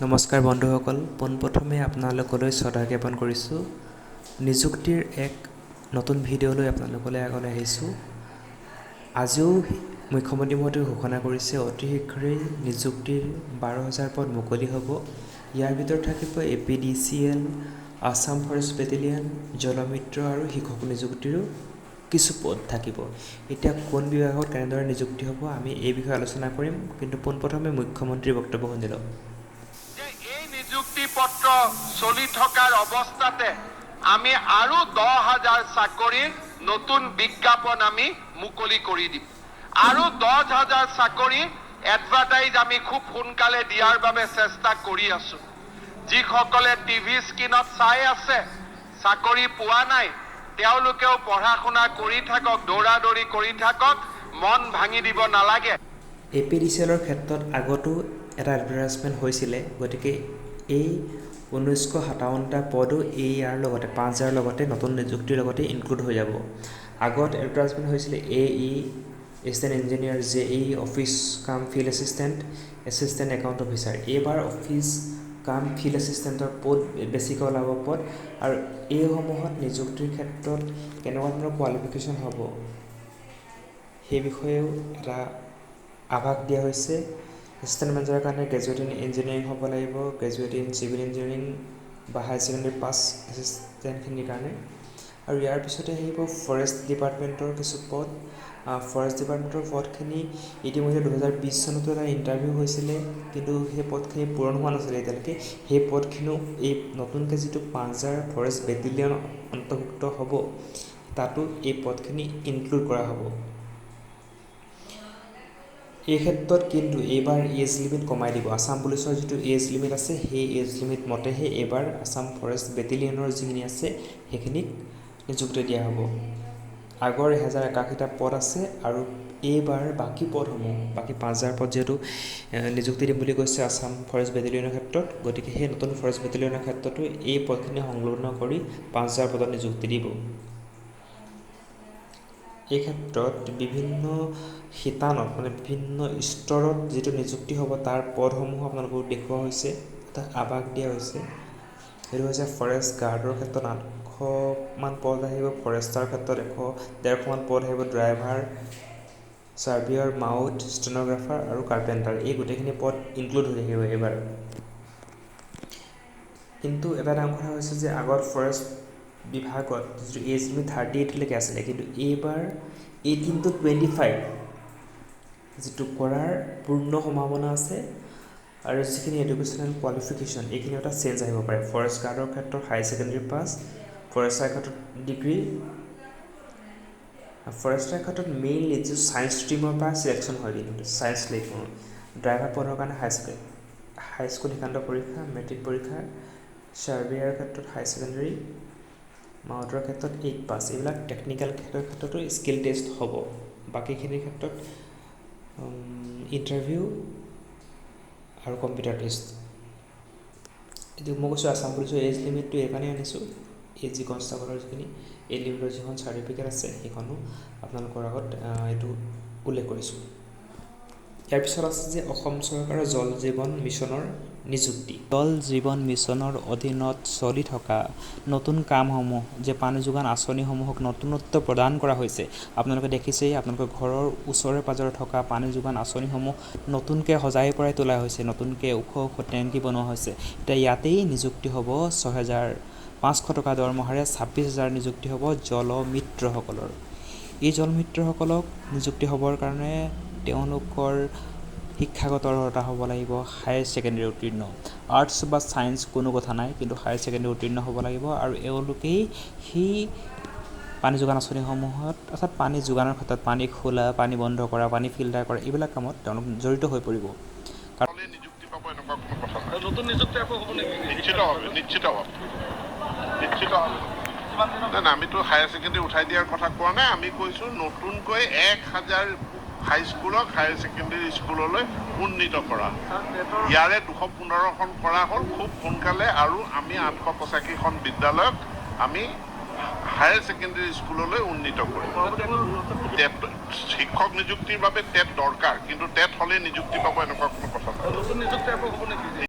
নমস্কাৰ বন্ধুসকল, পোনপ্ৰথমে আপোনালোকলৈ শ্ৰদ্ধা জ্ঞাপন কৰিছোঁ। নিযুক্তিৰ এক নতুন ভিডিঅ'লৈ আপোনালোকলৈ আগলৈ আহিছোঁ। আজিও মুখ্যমন্ত্ৰী মহোদয়ে ঘোষণা কৰিছে অতি শীঘ্ৰেই নিযুক্তিৰ 12,000 পদ মুকলি হ'ব। ইয়াৰ ভিতৰত থাকিব APDCL, আছাম ফৰেষ্ট বেটেলিয়ন, জলমিত্ৰ আৰু শিক্ষক নিযুক্তিৰো কিছু পদ থাকিব। এতিয়া কোন বিভাগত কেনেদৰে নিযুক্তি হ'ব আমি এই বিষয়ে আলোচনা কৰিম, কিন্তু পোনপ্ৰথমে মুখ্যমন্ত্ৰীৰ বক্তব্য শুনি লওক। নিযুক্তি পত্ৰ চলি থকাৰ অৱস্থাতে আমি আৰু 10,000 চাকৰিৰ নতুন বিজ্ঞাপন আমি মুকলি কৰি দিম। আৰু 10,000 চাকৰি এডভাৰটাইজ আমি খুব সোনকালে দিয়াৰ বাবে চেষ্টা কৰি আছো। যিসকলে টিভি স্ক্ৰীণত চাই আছে, চাকৰি পোৱা নাই, তেওঁলোকেও পঢ়া শুনা কৰি থাকক, দৌৰা-দৌৰি কৰি থাকক, মন ভাঙি দিব নালাগে। APDCLৰ ক্ষেত্ৰত আগতো এটা এডভাৰটাইজমেণ্ট হৈছিলে, গতিকে এই 1957টা পদো ইয়াৰ লগতে 5,000 লগতে নতুন নিযুক্তিৰ লগতে ইনক্লুড হৈ যাব। আগত এডভাৰটাইজমেণ্ট হৈছিলে AE assistant engineer, JE office cum field assistant, assistant account officer. এইবাৰ অফিচ কাম ফিল্ড এছিষ্টেণ্টৰ পদ বেছিকৈ ওলাব পদ, আৰু এইসমূহত নিযুক্তিৰ ক্ষেত্ৰত কেনেকুৱা ধৰণৰ কোৱালিফিকেশ্যন হ'ব সেই বিষয়েও এটা আভাস দিয়া হৈছে। এছিষ্টেণ্ট মেনেজাৰৰ কাৰণে গ্ৰেজুৱেট ইন ইঞ্জিনিয়াৰিং হ'ব লাগিব, গ্ৰেজুৱেট ইন চিভিল ইঞ্জিনিয়াৰিং বা হায়াৰ ছেকেণ্ডেৰী পাছ এছিষ্টেণ্টখিনিৰ কাৰণে। আৰু ইয়াৰ পিছতে আহিব ফৰেষ্ট ডিপাৰ্টমেণ্টৰ কিছু পদ। ফৰেষ্ট ডিপাৰ্টমেণ্টৰ পদখিনি ইতিমধ্যে 2020 চনতো এটা ইণ্টাৰভিউ হৈছিলে, কিন্তু সেই পদখিনি পূৰণ হোৱা নাছিলে এতিয়ালৈকে। সেই পদখিনিও এই নতুনকৈ যিটো 5,000 ফৰেষ্ট বেটেলিয়ন অন্তৰ্ভুক্ত হ'ব, তাতো এই পদখিনি ইনক্লুড কৰা হ'ব। এই ক্ষেত্ৰত কিন্তু এইবাৰ এজ লিমিট কমাই দিব। আছাম পুলিচৰ যিটো এজ লিমিট আছে, সেই এজ লিমিট মতেহে এইবাৰ আছাম ফৰেষ্ট বেটেলিয়নৰ যিখিনি আছে সেইখিনিক নিযুক্তি দিয়া হ'ব। আগৰ 1081টা পদ আছে, আৰু এইবাৰ বাকী পদসমূহ, বাকী 5,000 পদ যিহেতু নিযুক্তি দিম বুলি কৈছে আছাম ফৰেষ্ট বেটেলিয়নৰ ক্ষেত্ৰত, গতিকে সেই নতুন ফৰেষ্ট বেটেলিয়নৰ ক্ষেত্ৰতো এই পদখিনি সংলগ্ন কৰি 5,000 পদত নিযুক্তি দিব। এই ক্ষেত্ৰত বিভিন্ন শিতানত মানে বিভিন্ন স্তৰত যিটো নিযুক্তি হ'ব তাৰ পদসমূহ আপোনালোকক দেখুওৱা হৈছে, এটা আভাস দিয়া হৈছে। সেইটো হৈছে ফৰেষ্ট গাৰ্ডৰ ক্ষেত্ৰত 800মান পদ আহিব, ফৰেষ্টাৰ ক্ষেত্ৰত 150মান পদ আহিব, ড্ৰাইভাৰ, ছাৰ্ভেয়াৰ, মাউথ, ষ্টেন'গ্ৰাফাৰ আৰু কাৰ্পেণ্টাৰ। এই গোটেইখিনি পদ ইনক্লুড হৈ থাকিব এইবাৰ। কিন্তু এটা ডাঙৰ কথা হৈছে যে আগত ফৰেষ্ট বিভাগত যিটো এজ লিমিট 38লৈকে আছিলে, কিন্তু এইবাৰ 18 to 25 যিটো কৰাৰ পূৰ্ণ সম্ভাৱনা আছে। আৰু যিখিনি এডুকেশ্যনেল কোৱালিফিকেশ্যন, এইখিনি এটা চেঞ্জ আহিব পাৰে। ফৰেষ্ট গাৰ্ডৰ ক্ষেত্ৰত হায়াৰ ছেকেণ্ডেৰী পাছ, ফৰেষ্টাৰ ক্ষেত্ৰত ডিগ্ৰী, ফৰেষ্টাৰ ক্ষেত্ৰত মেইনলি যিটো ছায়েন্স ষ্ট্ৰীমৰ পৰা চিলেকশ্যন হয়, কিন্তু ছায়েন্স লাগিব। ড্ৰাইভাৰ পদৰ কাৰণে হাইস্কুল শিক্ষান্ত পৰীক্ষা, মেট্ৰিক পৰীক্ষা, ছাৰ্ভেয়াৰ ক্ষেত্ৰত হায়াৰ ছেকেণ্ডেৰী, মাউথৰ ক্ষেত্ৰত 8 পাছ। এইবিলাক টেকনিকেল ক্ষেত্ৰতো স্কিল টেষ্ট হ'ব। বাকীখিনিৰ ক্ষেত্ৰত ইণ্টাৰভিউ আৰু কম্পিউটাৰ টেষ্ট। এতিয়া মই কৈছোঁ আছাম পুলিচৰ এজ লিমিটটো এইকাৰণেই আনিছোঁ, এই যি কনষ্টেবলৰ যিখিনি এজ লিমিটৰ যিখন চাৰ্টিফিকেট আছে সেইখনো আপোনালোকৰ আগত এইটো উল্লেখ কৰিছোঁ। ইয়াৰ পিছত আছে যে অসম চৰকাৰৰ জল জীৱন মিছনৰ নিযুক্তি। জল জীৱন মিছনৰ অধীনত চলি থকা নতুন কামসমূহ, যে পানী যোগান আঁচনিসমূহক নতুনত্ব প্ৰদান কৰা হৈছে। আপোনালোকে দেখিছেই, আপোনালোকৰ ঘৰৰ ওচৰে পাঁজৰে থকা পানী যোগান আঁচনিসমূহ নতুনকৈ সজাই পৰাই তোলা হৈছে, নতুনকৈ ওখ ওখ টেংকি বনোৱা হৈছে। এতিয়া ইয়াতেই নিযুক্তি হ'ব 6,500 টকা দৰমহাৰে 26,000 নিযুক্তি হ'ব জলমিত্ৰসকলৰ। এই জলমিত্ৰসকলক নিযুক্তি হ'বৰ কাৰণে তেওঁলোকৰ শিক্ষাগত অৰ্হতা হ'ব লাগিব হায়াৰ ছেকেণ্ডেৰী উত্তীৰ্ণ। আৰ্টছ বা ছায়েন্স কোনো কথা নাই, কিন্তু হায়াৰ ছেকেণ্ডেৰী উত্তীৰ্ণ হ'ব লাগিব। আৰু এওঁলোকেই সেই পানী যোগান আঁচনিসমূহত, অৰ্থাৎ পানী যোগানৰ ক্ষেত্ৰত পানী খোলা, পানী বন্ধ কৰা, পানী ফিল্টাৰ কৰা, এইবিলাক কামত তেওঁলোক জড়িত হৈ পৰিব। নিযুক্তি পাব এনেকুৱা কোনো কথা নাই। নতুন নিযুক্তি আকৌ হ'ব নেকি? নিশ্চিত হবে। আমিতো হায়াৰ ছেকেণ্ডেৰী উঠাই দিয়াৰ কথা কোৱা নাই, আমি কৈছোঁ নতুনকৈ 1,000 হাইস্কুলক হায়াৰ ছেকেণ্ডেৰী স্কুললৈ উন্নীত কৰা। ইয়াৰে 215খন কৰা হ'ল খুব সোনকালে, আৰু আমি 885খন বিদ্যালয়ক আমি হায়াৰ ছেকেণ্ডেৰী স্কুললৈ উন্নীত কৰিম। শিক্ষক নিযুক্তিৰ বাবে টেট দৰকাৰ, কিন্তু টেট হ'লেই নিযুক্তি পাব এনেকুৱা কোনো কথা নাই।